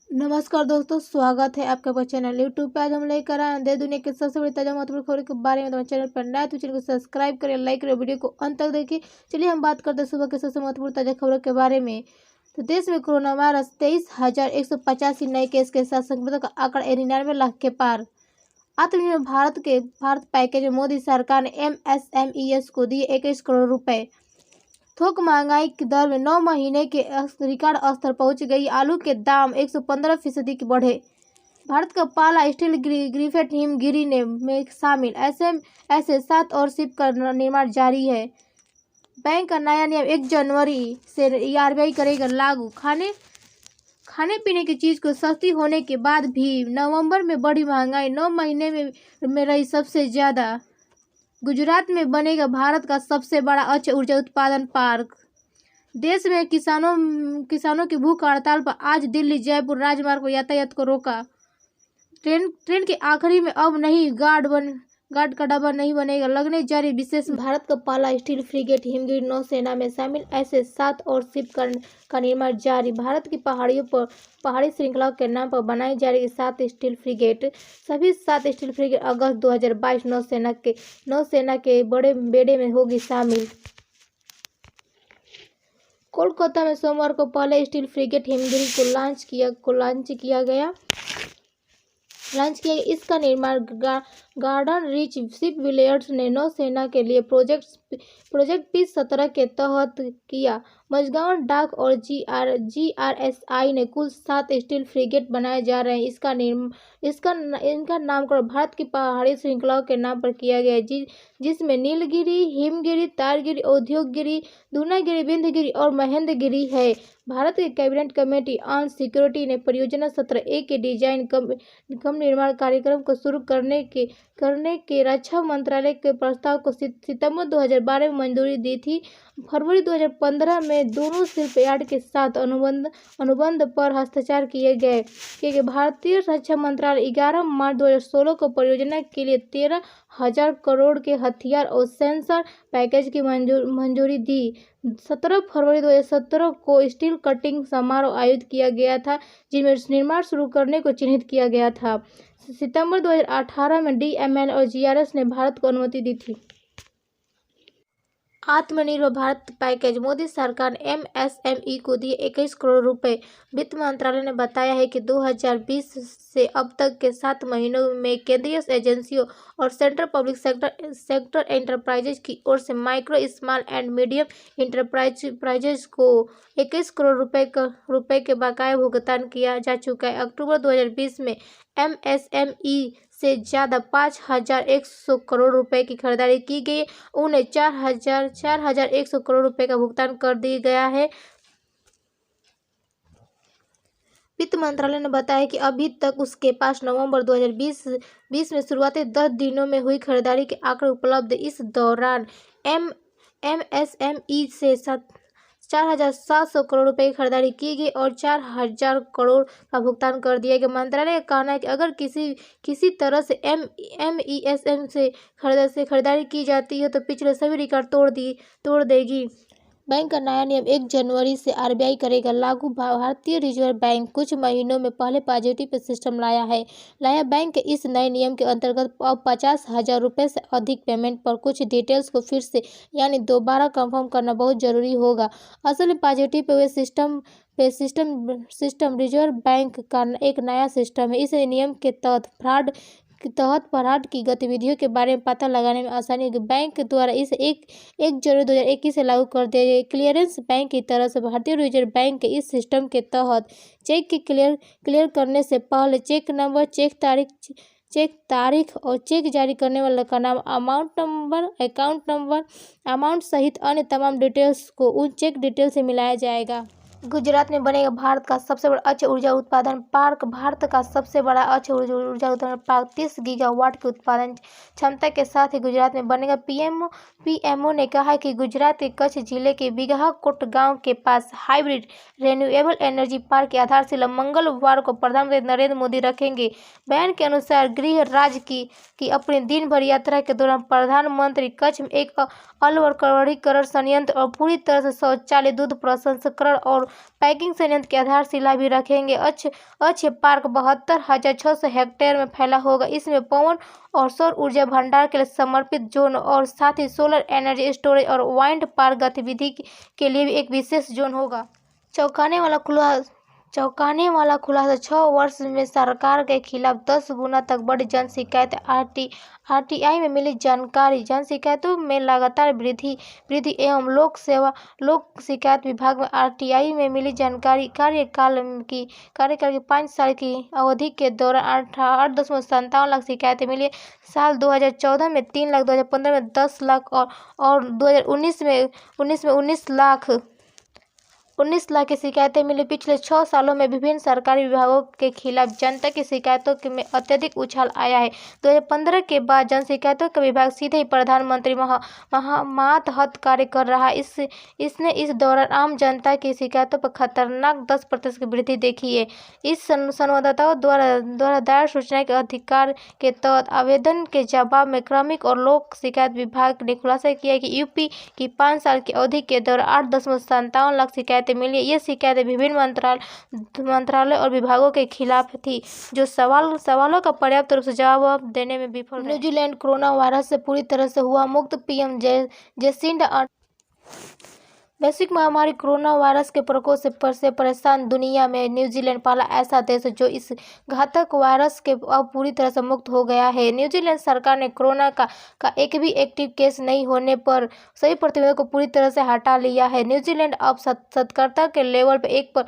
नमस्कार दोस्तों, स्वागत है आपका अपने चैनल यूट्यूब पे। आज हम लेकर आए हैं देश दुनिया के सबसे बड़ी ताजा महत्वपूर्ण खबरों के बारे में। तो चैनल पर नया तो चैनल को सब्सक्राइब करें, लाइक करें, वीडियो को अंत तक देखिए। चलिए हम बात करते हैं सुबह के सबसे महत्वपूर्ण ताजा खबरों के बारे में। तो देश में कोरोना वायरस 23,185 नए केस के साथ संक्रमितों का आंकड़ा 99 लाख के पार। आत्मनिर्भर भारत पैकेज में मोदी सरकार ने MSMEs को दिए 21 करोड़ रुपए। थोक महंगाई की दर में 9 महीने के रिकॉर्ड स्तर पहुंच गई। आलू के दाम 115% की बढ़े। भारत का पहला स्टील ग्रिफेट हिमगिरी में शामिल। ऐसे 7 और शिप का निर्माण जारी है। बैंक का नया नियम 1 जनवरी से RBI करेगा लागू। खाने पीने की चीज को सस्ती होने के बाद भी नवंबर में बढ़ी महंगाई। 9 महीने में रही सबसे ज्यादा। गुजरात में बनेगा भारत का सबसे बड़ा अक्षय ऊर्जा उत्पादन पार्क। देश में किसानों की भूख हड़ताल पर आज दिल्ली जयपुर राजमार्ग पर यातायात को रोका। ट्रेन के आखिरी में अब नहीं गार्ड का डब्बा नहीं बनेगा, लगने जारी विशेष। भारत का पहला स्टील फ्रिगेट हिमगिरी नौसेना में शामिल। ऐसे 7 और शिप का निर्माण जारी। भारत की पहाड़ी श्रृंखला के नाम पर बनाई जा रही 7 स्टील फ्रिगेट। सभी 7 स्टील फ्रिगेट अगस्त 2022 नौसेना के बड़े बेड़े में होगी शामिल। कोलकाता में सोमवार को पहले स्टील फ्रिगेट हिमगिरी को लॉन्च किया गया। इसका निर्माण गार्डन रीच शिप बिल्डर्स ने नौसेना के लिए प्रोजेक्ट P-17 के तहत किया। मझगांव डाक और GRSI ने कुल 7 स्टील फ्रिगेट बनाए जा रहे हैं। इनका नामकरण भारत की पहाड़ी श्रृंखलाओं के नाम पर किया गया है, जिसमें नीलगिरी, हिमगिरी, तारगिरी, औद्योगिरी, दूनागिरी, विंध्यगिरी और महेंद्रगिरी है। भारत के कैबिनेट कमेटी ऑन सिक्योरिटी ने परियोजना 17A के डिजाइन कम निर्माण कार्यक्रम को शुरू करने के रक्षा मंत्रालय के प्रस्ताव को सितंबर 2012 में मंजूरी दी थी। फरवरी 2015 में दोनों शिपयार्ड के साथ अनुबंध पर हस्ताक्षर किए गए। भारतीय रक्षा मंत्रालय 11 मार्च 2016 को परियोजना के लिए 13,000 करोड़ के हथियार और सेंसर पैकेज की मंजूरी दी। 17 फरवरी 2017 को स्टील कटिंग समारोह आयोजित किया गया था, जिसमें निर्माण शुरू करने को चिन्हित किया गया था। सितंबर 2018 में DMN और GRS ने भारत को अनुमति दी थी। आत्मनिर्भर भारत पैकेज। मोदी सरकार ने MSME को दिए 21 करोड़ रुपए। वित्त मंत्रालय ने बताया है कि 2020 से अब तक के 7 महीनों में केंद्रीय एजेंसियों और सेंट्रल पब्लिक सेक्टर एंटरप्राइजेज की ओर से micro, small and medium enterprises को 21 करोड़ रुपए के बकाया भुगतान किया जा चुका है। अक्टूबर 2020 में MSME से ज्यादा 5,100 करोड़ रुपए की खरीदारी की गई। उन्हें 4,100 करोड़ रुपए का भुगतान कर दिया गया है। वित्त मंत्रालय ने बताया कि अभी तक उसके पास नवंबर 2020 में शुरुआती 10 दिनों में हुई खरीदारी के आंकड़े उपलब्ध। इस दौरान MSME से 4,700 करोड़ रुपए की खरीदारी की गई और 4,000 करोड़ का भुगतान कर दिया गया। मंत्रालय का कहना है कि अगर किसी तरह से MESM से खरीदारी की जाती है तो पिछले सभी रिकॉर्ड तोड़ देगी। बैंक का नया नियम 1 जनवरी से RBI करेगा लागू। भारतीय रिजर्व बैंक कुछ महीनों में पहले पॉजिटिव पे सिस्टम लाया। बैंक के इस नए नियम के अंतर्गत अब 50,000 रुपये से अधिक पेमेंट पर कुछ डिटेल्स को फिर से यानी दोबारा कंफर्म करना बहुत जरूरी होगा। असल में positive pay system reserve bank का एक नया सिस्टम है। इस नियम के तहत फ्रॉड की गतिविधियों के बारे में पता लगाने में आसानी होगी। बैंक द्वारा इसे 1 जनवरी 2021 से लागू कर दिया गया। क्लियरेंस बैंक की तरफ से भारतीय रिजर्व बैंक के इस सिस्टम के तहत चेक के क्लियर करने से पहले चेक नंबर, चेक तारीख और चेक जारी करने वाले का नाम, अकाउंट नंबर, अमाउंट सहित अन्य तमाम डिटेल्स को उन चेक डिटेल से मिलाया जाएगा। गुजरात में बनेगा भारत का सबसे बड़ा अक्षय ऊर्जा उत्पादन पार्क। भारत का सबसे बड़ा अक्षय ऊर्जा उत्पादन पार्क 30 गीगावाट की उत्पादन क्षमता के साथ ही गुजरात में बनेगा। PMO ने कहा कि गुजरात के कच्छ जिले के बिघाकोट गांव के पास हाइब्रिड रिन्यूएबल एनर्जी पार्क की आधारशिला मंगलवार को प्रधानमंत्री नरेंद्र मोदी रखेंगे। बयान के अनुसार गृह राज्य की अपनी दिन भर यात्रा के दौरान प्रधानमंत्री कच्छ में एक अलवरीकरण संयंत्र और पूरी तरह से शौचालय, दूध प्रसंस्करण और पैकिंग संयंत्र की आधारशिला भी रखेंगे। अक्षय पार्क 72,600 हेक्टेयर में फैला होगा। इसमें पवन और सौर ऊर्जा भंडार के लिए समर्पित जोन और साथ ही सोलर एनर्जी स्टोरेज और वाइंड पार्क गतिविधि के लिए भी एक विशेष जोन होगा। चौंकाने वाला खुलासा 6 वर्ष में सरकार के खिलाफ 10 गुना तक बढ़ी जन शिकायत। आरटीआई में मिली जानकारी। जन शिकायतों में लगातार वृद्धि एवं लोक शिकायत विभाग में आरटीआई में मिली जानकारी। कार्यकाल की 5 साल की अवधि के दौरान 8.57 लाख शिकायतें मिली। साल 2014 में 3 लाख, 2015 में 10 लाख और 2019 में 19 लाख की शिकायतें मिली। पिछले 6 सालों में विभिन्न सरकारी विभागों के खिलाफ जनता की शिकायतों में अत्यधिक उछाल आया है। 2015 के बाद जन शिकायतों का विभाग सीधे ही प्रधानमंत्री मातहत कार्य कर रहा है। इसने इस दौरान आम जनता की शिकायतों पर खतरनाक 10% की वृद्धि देखी है। इस संवाददाताओं द्वारा दायर सूचना के अधिकार के तहत आवेदन के जवाब में क्रमिक और लोक शिकायत विभाग ने खुलासा किया कि यूपी की 5 साल की अवधि के दौरान 8.57 लाख शिकायतें मिली। ये शिकायतें विभिन्न मंत्रालय और विभागों के खिलाफ थी, जो सवालों का पर्याप्त रूप से जवाब देने में विफल रहे। न्यूजीलैंड कोरोना वायरस से पूरी तरह से हुआ मुक्त। पीएम जेसिंडा वैश्विक महामारी कोरोना वायरस के प्रकोप से परेशान दुनिया में न्यूजीलैंड पहला ऐसा देश है जो इस घातक वायरस के अब पूरी तरह से मुक्त हो गया है। न्यूजीलैंड सरकार ने कोरोना का एक भी एक्टिव केस नहीं होने पर सभी प्रतिबंधों को पूरी तरह से हटा लिया है। न्यूजीलैंड अब सतर्कता के लेवल पर 1 पर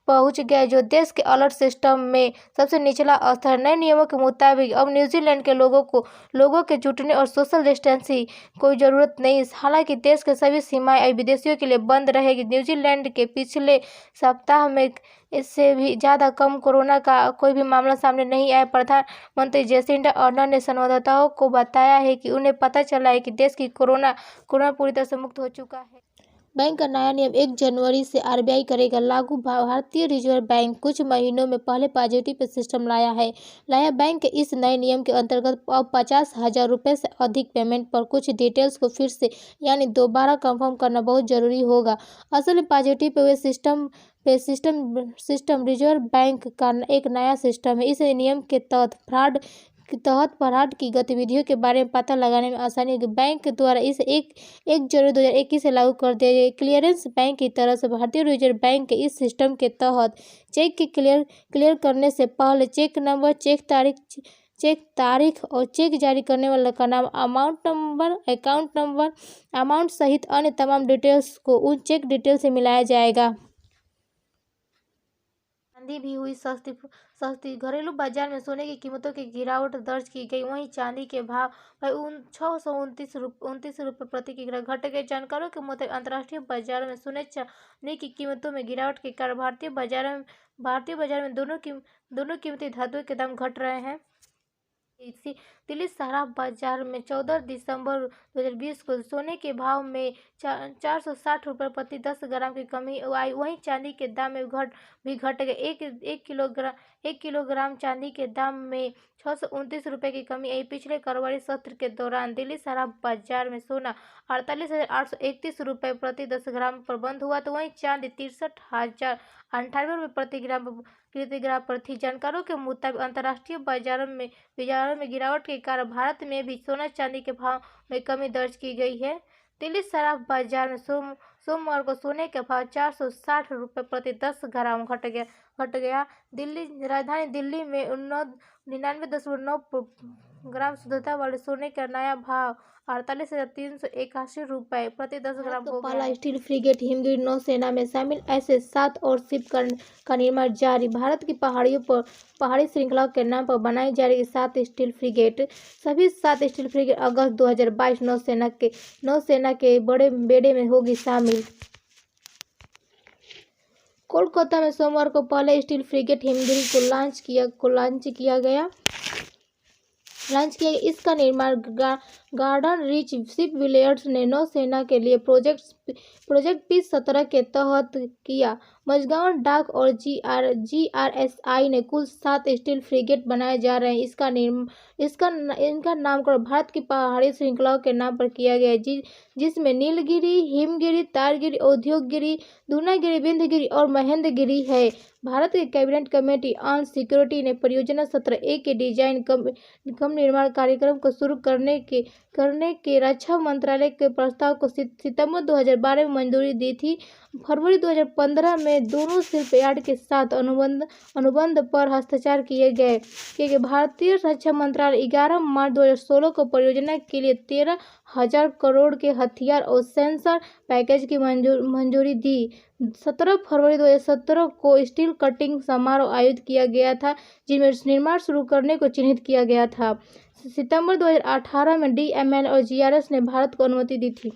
पहुंच गया, जो देश के अलर्ट सिस्टम में सबसे निचला स्तर। नए नियमों के मुताबिक अब न्यूजीलैंड के लोगों के जुटने और सोशल डिस्टेंसिंग कोई जरूरत नहीं। हालांकि देश के सभी सीमाएं विदेशियों के लिए बंद रहेगी। न्यूजीलैंड के पिछले सप्ताह में इससे भी ज़्यादा कम कोरोना का कोई भी मामला सामने नहीं आया। प्रधानमंत्री जेसिंडा अर्डर्न ने संवाददाताओं को बताया है कि उन्हें पता चला है कि देश की कोरोना पूरी तरह से मुक्त हो चुका है। बैंक का नया नियम 1 जनवरी से आरबीआई करेगा लागू। भारतीय रिजर्व बैंक कुछ महीनों में पहले पॉजिटिव पे सिस्टम लाया है। बैंक के इस नए नियम के अंतर्गत अब 50,000 रुपये से अधिक पेमेंट पर कुछ डिटेल्स को फिर से यानी दोबारा कंफर्म करना बहुत जरूरी होगा। असल में positive pay system reserve bank का एक नया सिस्टम है। इस नियम के तहत फ्रॉड की गतिविधियों के बारे में पता लगाने में आसानी होगी। बैंक द्वारा इसे 1 जनवरी 2021 से लागू कर दिया गया। क्लियरेंस बैंक की तरफ से भारतीय रिजर्व बैंक के इस सिस्टम के तहत चेक के क्लियर करने से पहले चेक नंबर, चेक तारीख और चेक जारी करने वाले का नाम, अकाउंट नंबर, अमाउंट सहित अन्य तमाम डिटेल्स को उन चेक डिटेल से मिलाया जाएगा। चांदी भी हुई सस्ती। घरेलू बाजार में सोने की कीमतों की गिरावट दर्ज की गई। वहीं चांदी के भाव 629 रुपये प्रति किलोग्राम घट गए। जानकारों के मुताबिक अंतर्राष्ट्रीय बाजारों में सोने चांदी की कीमतों में गिरावट के कारण भारतीय बाजार में दोनों कीमती धातुओं के दाम घट रहे हैं। दिल्ली शराब बाजार में 14 दिसंबर 2020 को सोने के भाव में 460 रुपये प्रति 10 ग्राम की कमी आई। वहीं चांदी के दाम में भी घट गए। एक किलोग्राम चांदी के दाम में 629 रुपये की कमी आई। पिछले कारोबारी सत्र के दौरान दिल्ली शराब बाजार में सोना 48,831 रुपये प्रति 10 ग्राम पर बंद हुआ, तो वहीं चांदी 63,098 रुपये प्रति ग्राम पर थी। जानकारों के मुताबिक अंतर्राष्ट्रीय बाजारों में गिरावट के कारण भारत में भी सोना चांदी के भाव में कमी दर्ज की गई है। दिल्ली शराब बाजार में सोमवार को सोने का भाव 460 रुपये प्रति 10 ग्राम घट गया। राजधानी दिल्ली में 99.9 ग्राम शुद्धता वाले सोने का नया भाव 48,381 रुपये प्रति 10 ग्राम हो गया। पहला स्टील फ्रिगेट हिमगिरी नौसेना में शामिल, ऐसे 7 और शिप का निर्माण जारी। भारत की पहाड़ी श्रृंखला के नाम पर बनाई जा रही 7 स्टील फ्रिगेट। सभी 7 स्टील फ्रिगेट अगस्त 2022 नौसेना के बड़े बेड़े में होगी शामिल। कोलकाता में सोमवार को पहले स्टील फ्रिगेट हिमगिरी को लॉन्च किया गया। इसका निर्माण गार्डन रीच शिपबिल्डर्स ने नौसेना के लिए प्रोजेक्ट P-17 के तहत किया। मझगांव डाक और GRSI ने कुल 7 स्टील फ्रिगेट बनाए जा रहे हैं। इनका नामकरण भारत की पहाड़ी श्रृंखलाओं के नाम पर किया गया है, जिसमें नीलगिरी, हिमगिरी, तारगिरी, औद्योगिरी, दूनागिरी, विंध्यगिरी और महेंद्रगिरी है। भारत के कैबिनेट कमेटी ऑन सिक्योरिटी ने परियोजना 17A के डिजाइन कम निर्माण कार्यक्रम को शुरू करने के रक्षा मंत्रालय के प्रस्ताव को सितंबर 2012 में मंजूरी दी थी। फरवरी 2015 में दोनों शिपयार्ड के साथ अनुबंध पर हस्ताक्षर किए गए। भारतीय रक्षा मंत्रालय 11 मार्च 2016 को परियोजना के लिए 13,000 करोड़ के हथियार और सेंसर पैकेज की मंजूरी दी। 17 फरवरी 2017 को स्टील कटिंग समारोह आयोजित किया गया था, जिसमें निर्माण शुरू करने को चिन्हित किया गया था। सितंबर 2018 में DMN और GRS ने भारत को अनुमति दी थी।